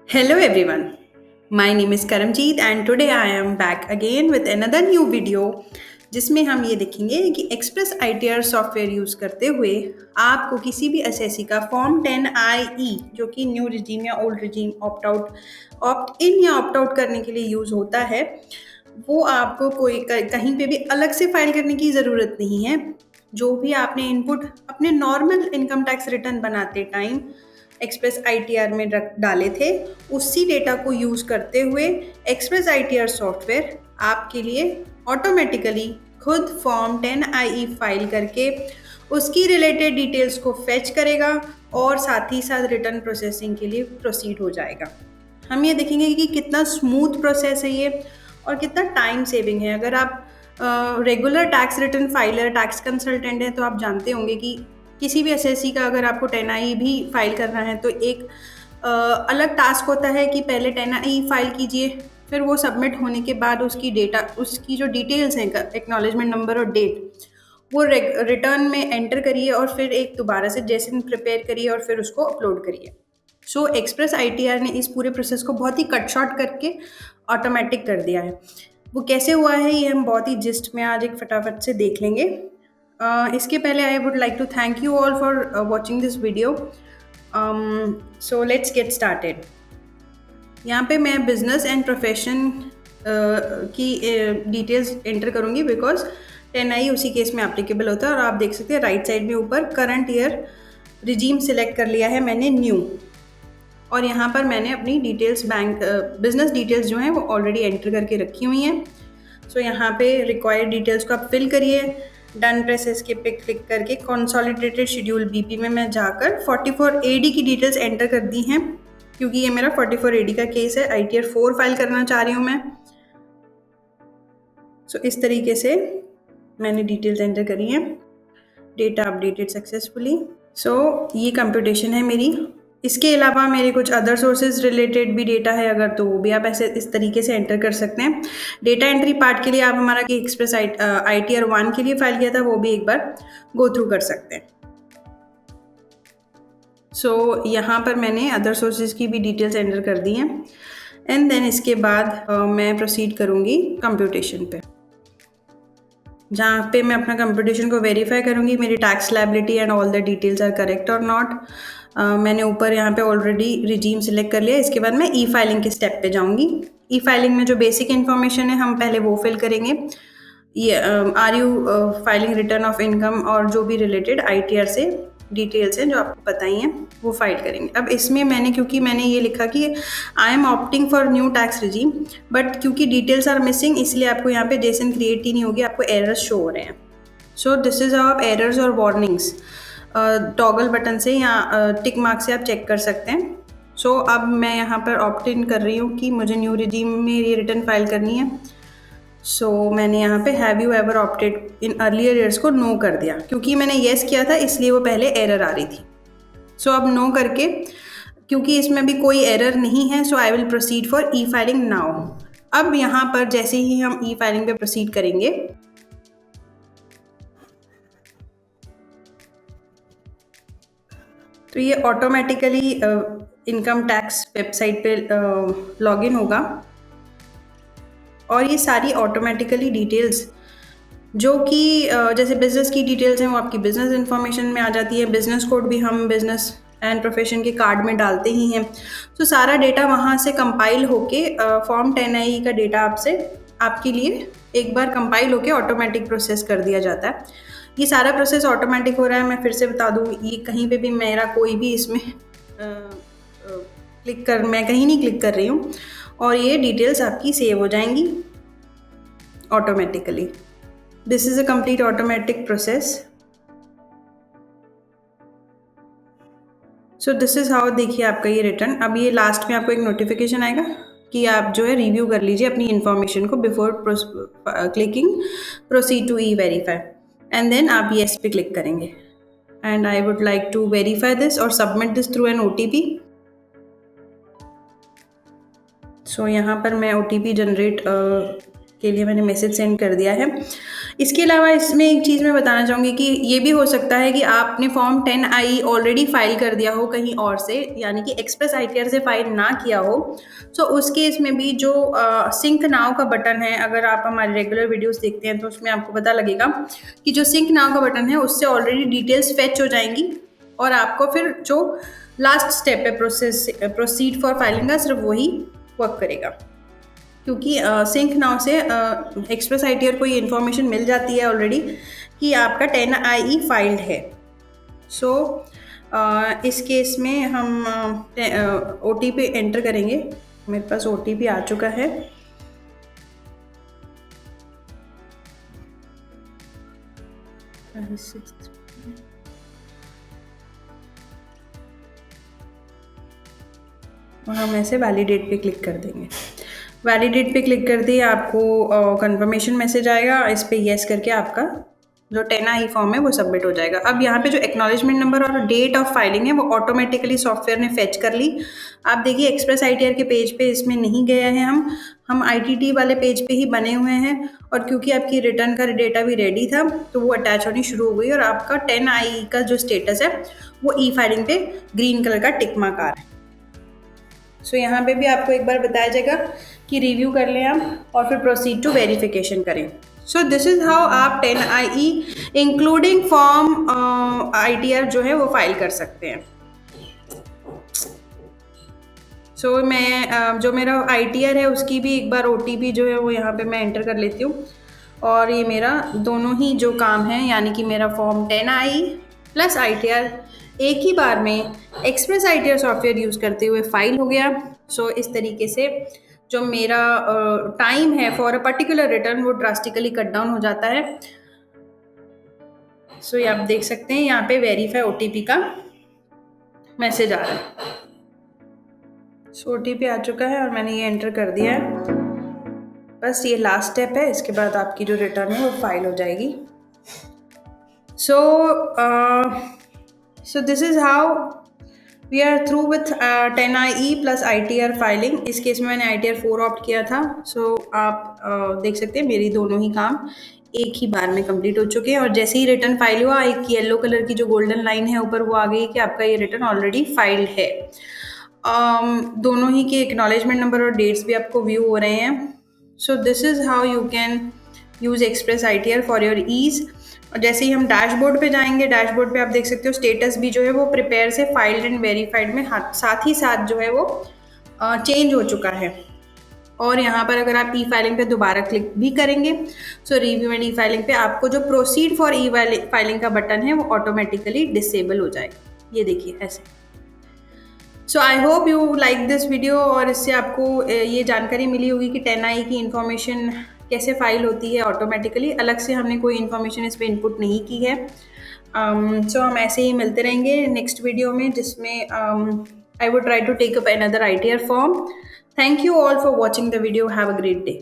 Hello everyone. My name is Karamjeet and today I am back again with another new video जिसमें हम ये देखेंगे कि express ITR software use करते हुए आपको किसी भी एसएससी का फॉर्म 10IE जो कि न्यू रिजीम या old regime opt out opt इन या ऑप्ट आउट करने के लिए यूज़ होता है वो आपको कोई कहीं पे भी अलग से फाइल करने की ज़रूरत नहीं है। जो भी आपने इनपुट अपने नॉर्मल इनकम टैक्स रिटर्न बनाते टाइम एक्सप्रेस आईटीआर में रख डाले थे, उसी डेटा को यूज़ करते हुए एक्सप्रेस आईटीआर सॉफ्टवेयर आपके लिए ऑटोमेटिकली खुद फॉर्म 10IE फाइल करके उसकी रिलेटेड डिटेल्स को फेच करेगा और साथ ही साथ रिटर्न प्रोसेसिंग के लिए प्रोसीड हो जाएगा। हम ये देखेंगे कि कितना स्मूथ प्रोसेस है ये और कितना टाइम सेविंग है। अगर आप regular tax return filer tax consultant हैं तो आप जानते होंगे कि किसी भी एसएससी का अगर आपको 10IE भी फाइल करना है तो एक अलग टास्क होता है कि पहले 10IE फाइल कीजिए, फिर वो सबमिट होने के बाद उसकी जो डिटेल्स हैं एक्नॉलेजमेंट नंबर और डेट वो रिटर्न में एंटर करिए और फिर एक दोबारा से जेसन प्रिपेयर करिए और फिर उसको अपलोड करिए। सो एक्सप्रेस आईटीआर ने इस पूरे प्रोसेस को बहुत ही कट शॉर्ट करके ऑटोमेटिक कर दिया है। वो कैसे हुआ है ये हम बहुत ही जिस्ट में आज एक फटाफट से देख लेंगे। इसके पहले I would like to thank you all for watching this video. So let's get started. यहाँ पे मैं बिजनेस एंड प्रोफेशन की डिटेल्स एंटर करूँगी बिकॉज 10IE उसी केस में एप्लीकेबल होता है। और आप देख सकते हैं राइट साइड में ऊपर करंट ईयर रिजीम सिलेक्ट कर लिया है मैंने न्यू, और यहाँ पर मैंने अपनी डिटेल्स बैंक बिजनेस डिटेल्स जो हैं वो ऑलरेडी एंटर करके रखी हुई हैं। सो यहाँ पे रिक्वायर्ड डिटेल्स को आप फिल करिए। डन प्रेस एस्केप पे क्लिक करके कंसोलिडेटेड शेड्यूल बीपी में मैं जाकर 44AD की डिटेल्स एंटर कर दी हैं क्योंकि ये मेरा 44AD का केस है। आईटीआर 4 फाइल करना चाह रही हूँ मैं। सो इस तरीके से मैंने डिटेल्स एंटर करी हैं। Data updated successfully. सो ये कंप्यूटेशन है मेरी। इसके अलावा मेरे कुछ अदर सोर्सेज रिलेटेड भी डेटा है अगर, तो वो भी आप ऐसे इस तरीके से एंटर कर सकते हैं। डेटा एंट्री पार्ट के लिए आप हमारा एक्सप्रेस आईटीआर 1 के लिए फाइल किया था वो भी एक बार गो थ्रू कर सकते हैं। सो यहाँ पर मैंने अदर सोर्सेज की भी डिटेल्स एंटर कर दी हैं एंड देन इसके बाद मैं प्रोसीड करूँगी कंप्यूटेशन पे, जहाँ पे मैं अपना कंप्यूटेशन को वेरीफाई करूँगी मेरी tax liability and all the details are correct और नॉट। मैंने ऊपर यहाँ पे ऑलरेडी रिजीम सिलेक्ट कर लिया। इसके बाद मैं ई फाइलिंग के स्टेप पे जाऊँगी। ई फाइलिंग में जो बेसिक इन्फॉर्मेशन है हम पहले वो फिल करेंगे। ये are you filing return of income और जो भी रिलेटेड आईटीआर से डिटेल्स हैं जो आपको बताई हैं वो फाइल करेंगे। अब इसमें क्योंकि मैंने ये लिखा कि I am opting for new tax regime, but क्योंकि डिटेल्स आर मिसिंग इसलिए आपको यहाँ पे जेसन क्रिएट ही नहीं होगी, आपको एरर्स शो हो रहे हैं। सो दिस इज हाउ आप एरर्स और वार्निंग्स टॉगल बटन से या टिक मार्क से आप चेक कर सकते हैं। सो अब मैं यहाँ पर ऑप्ट इन कर रही हूँ कि मुझे न्यू रिजीम में ये रिटर्न फाइल करनी है। सो मैंने यहाँ पे have you ever opted in earlier years को नो कर दिया क्योंकि मैंने येस किया था इसलिए वो पहले एरर आ रही थी। सो अब नो करके क्योंकि इसमें भी कोई एरर नहीं है so I will proceed for e filing now. अब यहाँ पर जैसे ही हम ई फाइलिंग पे प्रोसीड करेंगे तो ये ऑटोमेटिकली इनकम टैक्स वेबसाइट पे लॉगिन होगा और ये सारी ऑटोमेटिकली डिटेल्स जो कि जैसे बिजनेस की डिटेल्स हैं वो आपकी बिजनेस इंफॉर्मेशन में आ जाती है। बिजनेस कोड भी हम बिजनेस एंड प्रोफेशन के कार्ड में डालते ही हैं। तो सारा डेटा वहाँ से कंपाइल होके फॉर्म 10IE का डेटा आपके लिए एक बार कंपाइल होके ऑटोमेटिक प्रोसेस कर दिया जाता है। ये सारा प्रोसेस ऑटोमेटिक हो रहा है। मैं फिर से बता दूँ, ये कहीं पे भी मेरा कोई भी इसमें मैं कहीं नहीं क्लिक कर रही हूँ और ये डिटेल्स आपकी सेव हो जाएंगी automatically. This is a complete automatic process. So this is how देखिए आपका ये रिटर्न। अब ये लास्ट में आपको एक नोटिफिकेशन आएगा कि आप जो है रिव्यू कर लीजिए अपनी इन्फॉर्मेशन को before clicking proceed to e verify and then आप येस पे क्लिक करेंगे and I would like to verify this और submit this through an OTP। So यहाँ पर मैं OTP जनरेट के लिए मैंने मैसेज सेंड कर दिया है। इसके अलावा इसमें एक चीज़ मैं बताना चाहूँगी कि ये भी हो सकता है कि आपने फॉर्म 10I ऑलरेडी फाइल कर दिया हो कहीं और से, यानी कि एक्सप्रेस आईटीआर से फाइल ना किया हो। सो उस केस में भी जो सिंक नाउ का बटन है, अगर आप हमारे रेगुलर वीडियोस देखते हैं तो उसमें आपको पता लगेगा कि जो सिंक नाउ का बटन है उससे ऑलरेडी डिटेल्स फेच हो जाएंगी और आपको फिर जो लास्ट स्टेप है प्रोसीड फॉर फाइलिंग का, सिर्फ वही वर्क करेगा। क्योंकि सिंक नाउ से एक्सप्रेस आईटीआर को ये इन्फॉर्मेशन मिल जाती है ऑलरेडी कि आपका 10IE फाइल्ड है। सो इस केस में हम OTP एंटर करेंगे। मेरे पास OTP आ चुका है। और हम ऐसे वैलिडेट पे क्लिक कर देंगे। वैलिडेट पे क्लिक कर दिए, आपको कंफर्मेशन मैसेज आएगा। इस पे येस करके आपका जो 10IE फॉर्म है वो सबमिट हो जाएगा। अब यहाँ पे जो एक्नॉलेजमेंट नंबर और डेट ऑफ फाइलिंग है वो ऑटोमेटिकली सॉफ्टवेयर ने फेच कर ली। आप देखिए एक्सप्रेस आईटीआर के पेज पे इसमें नहीं गए हैं, हम ITT वाले पेज पे ही बने हुए हैं। और क्योंकि आपकी रिटर्न का डेटा भी रेडी था तो वो अटैच होनी शुरू हो गई और आपका 10IE का जो स्टेटस है वो ई फाइलिंग पे ग्रीन कलर का टिक मार्क आ रहा है। सो यहाँ पे भी आपको एक बार बताया जाएगा कि रिव्यू कर लें आप और फिर प्रोसीड टू वेरिफिकेशन करें। सो दिस इज़ हाउ आप 10IE इंक्लूडिंग फॉर्म आईटीआर जो है वो फाइल कर सकते हैं। सो मैं जो मेरा आईटीआर है उसकी भी एक बार OTP जो है वो यहाँ पे मैं एंटर कर लेती हूँ और ये मेरा दोनों ही जो काम है, यानी कि मेरा फॉर्म 10IE प्लस आईटीआर एक ही बार में एक्सप्रेस आईटीआर सॉफ्टवेयर यूज़ करते हुए फाइल हो गया। सो इस तरीके से जो मेरा टाइम है फॉर अ पर्टिकुलर रिटर्न वो ड्रास्टिकली कट डाउन हो जाता है। सो ये आप देख सकते हैं यहाँ पे वेरीफाई OTP का मैसेज आ रहा है। सो OTP आ चुका है और मैंने ये एंटर कर दिया है। बस ये लास्ट स्टेप है, इसके बाद आपकी जो रिटर्न है वो फाइल हो जाएगी। So this is how we are through with 10IE plus ITR फाइलिंग। इस केस में मैंने ITR 4 ऑप्ट किया था। सो आप देख सकते हैं मेरी दोनों ही काम एक ही बार में कंप्लीट हो चुके हैं और जैसे ही रिटर्न फाइल हुआ एक येलो कलर की जो गोल्डन लाइन है ऊपर वो आ गई कि आपका ये रिटर्न ऑलरेडी फाइल्ड है। दोनों ही के एक्नॉलेजमेंट नंबर और डेट्स भी आपको व्यू हो रहे हैं। सो this is how you can use express ITR for your ease. और जैसे ही हम डैशबोर्ड पे जाएंगे, डैशबोर्ड पे आप देख सकते हो स्टेटस भी जो है वो प्रिपेयर से फाइल्ड एंड वेरीफाइड में साथ ही साथ जो है वो चेंज हो चुका है। और यहाँ पर अगर आप ई फाइलिंग पे दोबारा क्लिक भी करेंगे so review and e filing पे आपको जो प्रोसीड फॉर ई फाइलिंग का बटन है वो ऑटोमेटिकली डिसेबल हो जाएगा। ये देखिए ऐसे। So I hope you like this video और इससे आपको ये जानकारी मिली होगी कि 10IE की इन्फॉर्मेशन कैसे फाइल होती है ऑटोमेटिकली। अलग से हमने कोई इन्फॉर्मेशन इस पर इनपुट नहीं की है। सो हम ऐसे ही मिलते रहेंगे नेक्स्ट वीडियो में जिसमें I would try to take up another ITR form. Thank you all for watching the video. Have a great day.